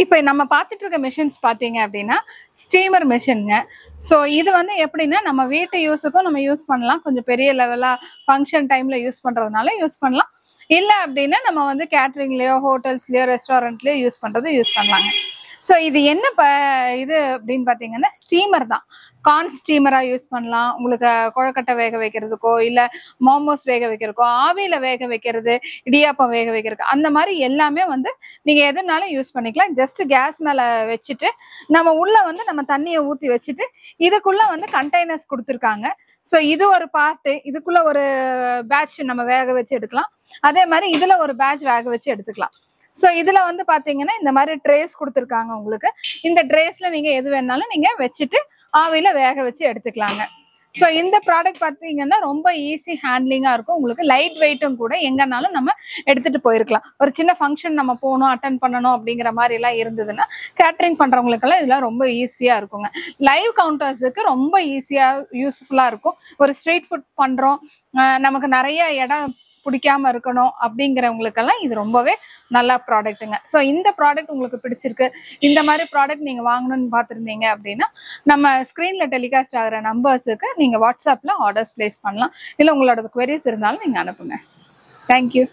இப்போ நம்ம பார்த்துட்டு இருக்க மிஷின்ஸ் பார்த்தீங்க அப்படின்னா ஸ்டீமர் மிஷினுங்க. ஸோ இது வந்து எப்படின்னா நம்ம வீட்டு யூஸுக்கும் நம்ம யூஸ் பண்ணலாம். கொஞ்சம் பெரிய லெவலாக ஃபங்க்ஷன் டைமில் யூஸ் பண்ணுறதுனால யூஸ் பண்ணலாம். இல்லை அப்படின்னா நம்ம வந்து கேட்ரிங்லேயோ ஹோட்டல்ஸ்லேயோ ரெஸ்டாரண்ட்லேயோ யூஸ் பண்ணலாங்க. ஸோ இது என்ன இது அப்படின்னு பார்த்தீங்கன்னா ஸ்டீமர் தான். கார்ன் ஸ்டீமராக யூஸ் பண்ணலாம். உங்களுக்கு கொழக்கட்டை வேக வைக்கிறதுக்கோ இல்லை மோமோஸ் வேக வைக்கிறதுக்கோ, ஆவியில் வேக வைக்கிறது, இடியாப்பம் வேக வைக்கிறதுக்கு, அந்த மாதிரி எல்லாமே வந்து நீங்கள் எதுனாலும் யூஸ் பண்ணிக்கலாம். ஜஸ்ட் கேஸ் மேலே வச்சுட்டு நம்ம உள்ள வந்து நம்ம தண்ணியை ஊற்றி வச்சுட்டு இதுக்குள்ள வந்து கண்டெய்னர்ஸ் கொடுத்துருக்காங்க. ஸோ இது ஒரு பார்ட்டு, இதுக்குள்ள ஒரு பேட்ச் நம்ம வேக வச்சு எடுக்கலாம். அதே மாதிரி இதில் ஒரு பேட்ச் வேக வச்சு எடுத்துக்கலாம். ஸோ இதுல வந்து பாத்தீங்கன்னா இந்த மாதிரி ட்ரேஸ் கொடுத்துருக்காங்க உங்களுக்கு. இந்த ட்ரேஸ்ல நீங்க எது வேணாலும் நீங்க வச்சுட்டு ஆவியில வேக வச்சு எடுத்துக்கலாங்க. ஸோ இந்த ப்ராடக்ட் பார்த்தீங்கன்னா ரொம்ப ஈஸி ஹேண்ட்லிங்கா இருக்கும். உங்களுக்கு லைட் வெயிட்டும் கூட, எங்கனாலும் நம்ம எடுத்துட்டு போயிருக்கலாம். ஒரு சின்ன ஃபங்க்ஷன் நம்ம போகணும், அட்டன் பண்ணணும் அப்படிங்கிற மாதிரி எல்லாம் இருந்ததுன்னா கேட்டரிங் பண்றவங்களுக்கெல்லாம் இதெல்லாம் ரொம்ப ஈஸியா இருக்குங்க. லைவ் கவுண்டர்ஸுக்கு ரொம்ப ஈஸியா யூஸ்ஃபுல்லா இருக்கும். ஒரு ஸ்ட்ரீட் ஃபுட் பண்றோம், நமக்கு நிறைய இடம் பிடிக்காம இருக்கணும் அப்படிங்கிறவங்களுக்கெல்லாம் இது ரொம்பவே நல்ல ப்ராடக்ட்டுங்க. ஸோ இந்த ப்ராடக்ட் உங்களுக்கு பிடிச்சிருக்கு, இந்த மாதிரி ப்ராடக்ட் நீங்கள் வாங்கணும்னு பார்த்துருந்தீங்க அப்படின்னா நம்ம ஸ்க்ரீனில் டெலிகாஸ்ட் ஆகிற நம்பர்ஸுக்கு நீங்கள் வாட்ஸ்அப்பில் ஆர்டர்ஸ் பிளேஸ் பண்ணலாம். இல்லை உங்களோட குவெரிஸ் இருந்தாலும் நீங்கள் அனுப்புங்க. தேங்க்யூ.